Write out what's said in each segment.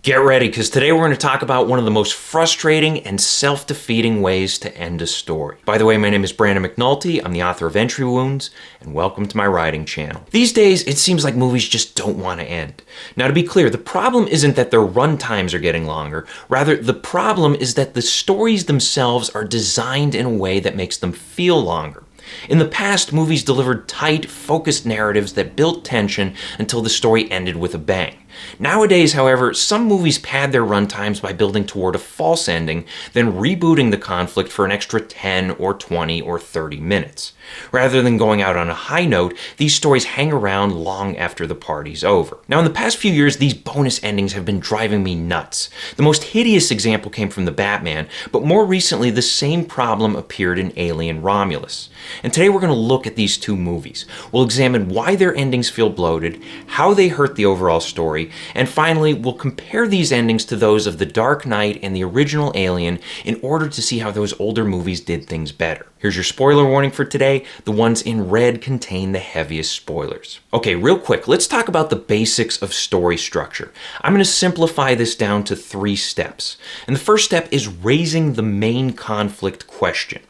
Get ready, because today we're going to talk about one of the most frustrating and self-defeating ways to end a story. By the way, my name is Brandon McNulty. I'm the author of Entry Wounds, and welcome to my writing channel. These days, it seems like movies just don't want to end. Now, to be clear, the problem isn't that their run times are getting longer. Rather, the problem is that the stories themselves are designed in a way that makes them feel longer. In the past, movies delivered tight, focused narratives that built tension until the story ended with a bang. Nowadays, however, some movies pad their runtimes by building toward a false ending, then rebooting the conflict for an extra 10 or 20 or 30 minutes. Rather than going out on a high note, these stories hang around long after the party's over. Now, in the past few years, these bonus endings have been driving me nuts. The most hideous example came from the Batman, but more recently, the same problem appeared in Alien Romulus. And today we're going to look at these two movies. We'll examine why their endings feel bloated, how they hurt the overall story, and finally, we'll compare these endings to those of The Dark Knight and the original Alien in order to see how those older movies did things better. Here's your spoiler warning for today. The ones in red contain the heaviest spoilers. Okay, real quick, let's talk about the basics of story structure. I'm going to simplify this down to 3 steps. And the first step is raising the main conflict question.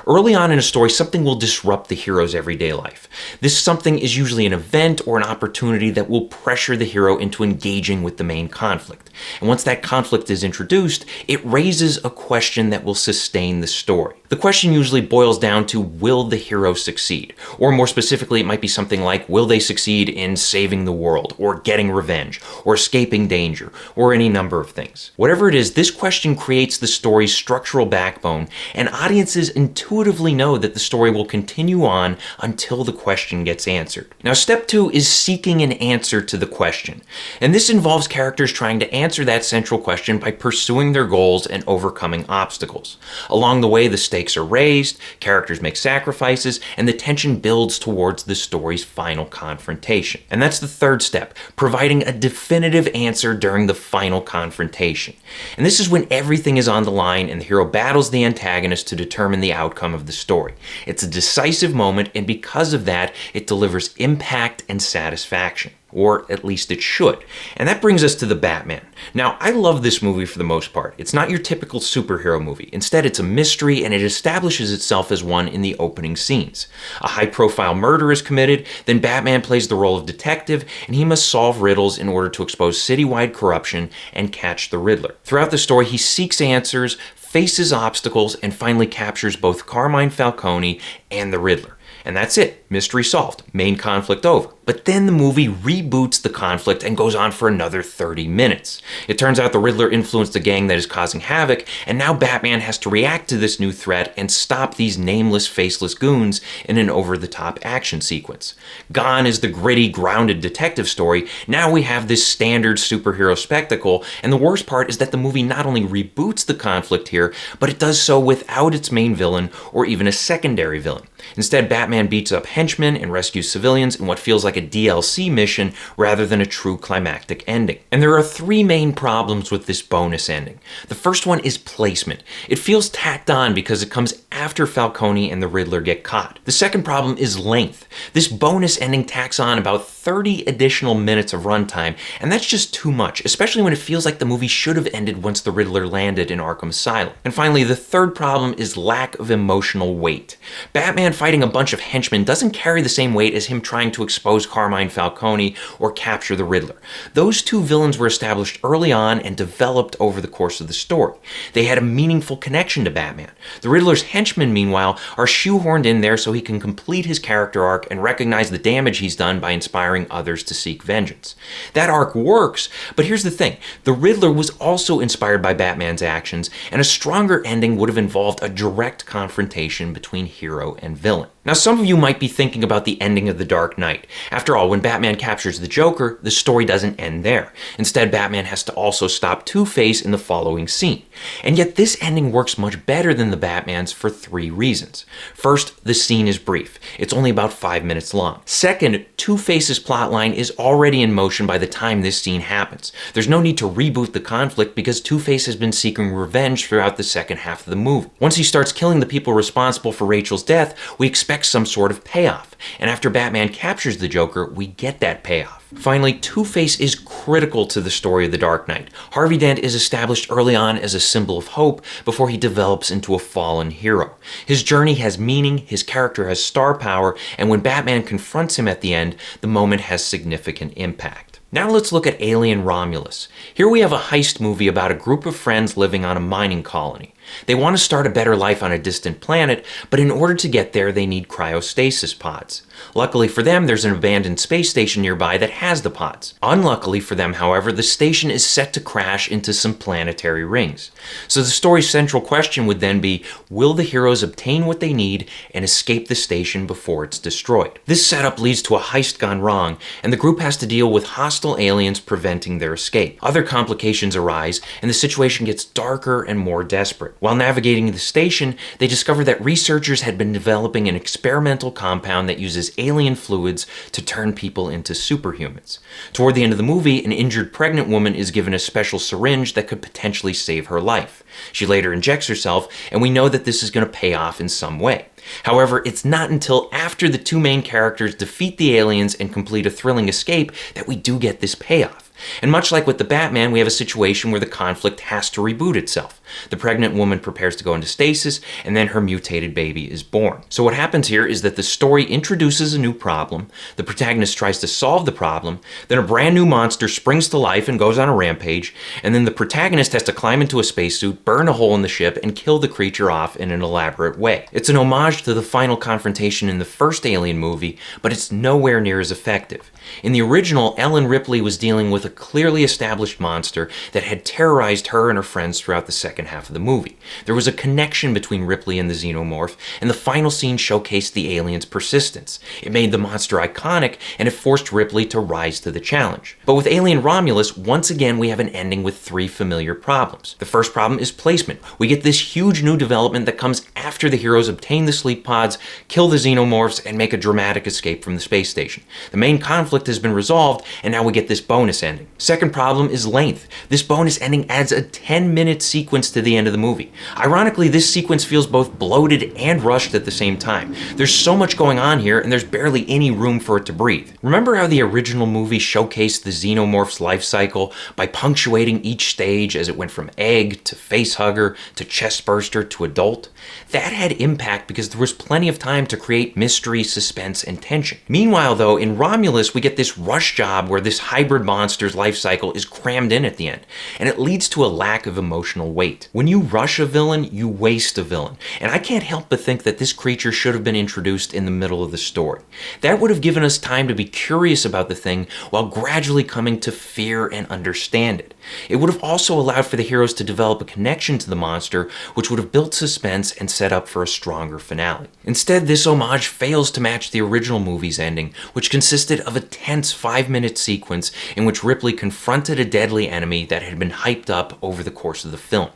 Early on in a story, something will disrupt the hero's everyday life. This something is usually an event or an opportunity that will pressure the hero into engaging with the main conflict. And once that conflict is introduced, it raises a question that will sustain the story. The question usually boils down to, will the hero succeed? Or more specifically, it might be something like, will they succeed in saving the world, or getting revenge, or escaping danger, or any number of things. Whatever it is, this question creates the story's structural backbone, and audiences intuitively know that the story will continue on until the question gets answered. Now, step 2 is seeking an answer to the question. And this involves characters trying to answer that central question by pursuing their goals and overcoming obstacles. Along the way, the stakes are raised, characters make sacrifices, and the tension builds towards the story's final confrontation. And that's the third step, providing a definitive answer during the final confrontation. And this is when everything is on the line and the hero battles the antagonist to determine the outcome of the story. It's a decisive moment, and because of that, it delivers impact and satisfaction. Or at least it should. And that brings us to the Batman. Now, I love this movie for the most part. It's not your typical superhero movie. Instead, it's a mystery, and it establishes itself as one in the opening scenes. A high-profile murder is committed, then Batman plays the role of detective, and he must solve riddles in order to expose citywide corruption and catch the Riddler. Throughout the story, he seeks answers, faces obstacles, and finally captures both Carmine Falcone and the Riddler. And that's it. Mystery solved. Main conflict over. But then the movie reboots the conflict and goes on for another 30 minutes. It turns out the Riddler influenced a gang that is causing havoc, and now Batman has to react to this new threat and stop these nameless, faceless goons in an over-the-top action sequence. Gone is the gritty, grounded detective story. Now we have this standard superhero spectacle, and the worst part is that the movie not only reboots the conflict here, but it does so without its main villain or even a secondary villain. Instead, Batman beats up henchmen and rescues civilians in what feels like a DLC mission rather than a true climactic ending. And there are 3 main problems with this bonus ending. The first one is placement. It feels tacked on because it comes after Falcone and the Riddler get caught. The second problem is length. This bonus ending tacks on about 30 additional minutes of runtime, and that's just too much, especially when it feels like the movie should have ended once the Riddler landed in Arkham Asylum. And finally, the third problem is lack of emotional weight. Batman fighting a bunch of henchmen doesn't carry the same weight as him trying to expose Carmine Falcone or capture the Riddler. Those 2 villains were established early on and developed over the course of the story. They had a meaningful connection to Batman. The Riddler's henchmen, meanwhile, are shoehorned in there so he can complete his character arc and recognize the damage he's done by inspiring others to seek vengeance. That arc works, but here's the thing. The Riddler was also inspired by Batman's actions, and a stronger ending would have involved a direct confrontation between hero and villain. Now, some of you might be thinking about the ending of The Dark Knight. After all, when Batman captures the Joker, the story doesn't end there. Instead, Batman has to also stop Two-Face in the following scene. And yet this ending works much better than the Batman's for 3 reasons. First, the scene is brief. It's only about 5 minutes long. Second, Two-Face's plotline is already in motion by the time this scene happens. There's no need to reboot the conflict because Two-Face has been seeking revenge throughout the second half of the movie. Once he starts killing the people responsible for Rachel's death, we expect some sort of payoff. And after Batman captures the Joker, we get that payoff. Finally, Two-Face is critical to the story of The Dark Knight. Harvey Dent is established early on as a symbol of hope before he develops into a fallen hero. His journey has meaning, his character has star power, and when Batman confronts him at the end, the moment has significant impact. Now let's look at Alien Romulus. Here we have a heist movie about a group of friends living on a mining colony. They want to start a better life on a distant planet, but in order to get there, they need cryostasis pods. Luckily for them, there's an abandoned space station nearby that has the pods. Unluckily for them, however, the station is set to crash into some planetary rings. So the story's central question would then be, will the heroes obtain what they need and escape the station before it's destroyed? This setup leads to a heist gone wrong, and the group has to deal with hostile aliens preventing their escape. Other complications arise, and the situation gets darker and more desperate. While navigating the station, they discover that researchers had been developing an experimental compound that uses alien fluids to turn people into superhumans. Toward the end of the movie, an injured pregnant woman is given a special syringe that could potentially save her life. She later injects herself, and we know that this is going to pay off in some way. However, it's not until after the two main characters defeat the aliens and complete a thrilling escape that we do get this payoff. And much like with the Batman, we have a situation where the conflict has to reboot itself. The pregnant woman prepares to go into stasis, and then her mutated baby is born. So what happens here is that the story introduces a new problem, the protagonist tries to solve the problem, then a brand new monster springs to life and goes on a rampage, and then the protagonist has to climb into a spacesuit, burn a hole in the ship, and kill the creature off in an elaborate way. It's an homage to the final confrontation in the first Alien movie, but it's nowhere near as effective. In the original, Ellen Ripley was dealing with a clearly established monster that had terrorized her and her friends throughout the second half of the movie. There was a connection between Ripley and the xenomorph, and the final scene showcased the alien's persistence. It made the monster iconic, and it forced Ripley to rise to the challenge. But with Alien Romulus, once again we have an ending with three familiar problems. The first problem is placement. We get this huge new development that comes after the heroes obtain the sleep pods, kill the xenomorphs, and make a dramatic escape from the space station. The main conflict has been resolved, and now we get this bonus ending. Second problem is length. This bonus ending adds a 10-minute sequence to the end of the movie. Ironically, this sequence feels both bloated and rushed at the same time. There's so much going on here, and there's barely any room for it to breathe. Remember how the original movie showcased the xenomorph's life cycle by punctuating each stage as it went from egg to facehugger to chestburster to adult? That had impact because there was plenty of time to create mystery, suspense, and tension. Meanwhile, though, in Romulus, we get this rush job where this hybrid monster's life cycle is crammed in at the end, and it leads to a lack of emotional weight. When you rush a villain, you waste a villain, and I can't help but think that this creature should have been introduced in the middle of the story. That would have given us time to be curious about the thing while gradually coming to fear and understand it. It would have also allowed for the heroes to develop a connection to the monster, which would have built suspense and set up for a stronger finale. Instead, this homage fails to match the original movie's ending, which consisted of a tense 5-minute sequence in which Ripley confronted a deadly enemy that had been hyped up over the course of the film.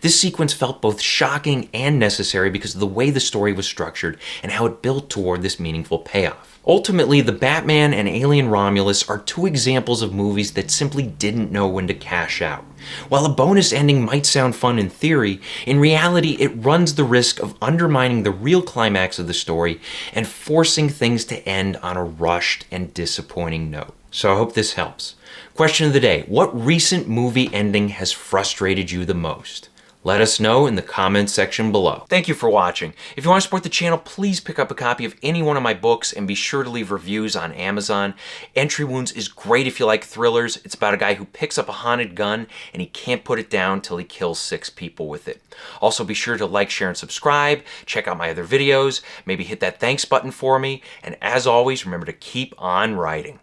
This sequence felt both shocking and necessary because of the way the story was structured and how it built toward this meaningful payoff. Ultimately, The Batman and Alien Romulus are two examples of movies that simply didn't know when to cash out. While a bonus ending might sound fun in theory, in reality it runs the risk of undermining the real climax of the story and forcing things to end on a rushed and disappointing note. So I hope this helps. Question of the day: what recent movie ending has frustrated you the most? Let us know in the comments section below. Thank you for watching. If you want to support the channel, please pick up a copy of any one of my books and be sure to leave reviews on Amazon. Entry Wounds is great if you like thrillers. It's about a guy who picks up a haunted gun and he can't put it down till he kills 6 people with it. Also be sure to like, share, and subscribe. Check out my other videos. Maybe hit that thanks button for me. And as always, remember to keep on writing.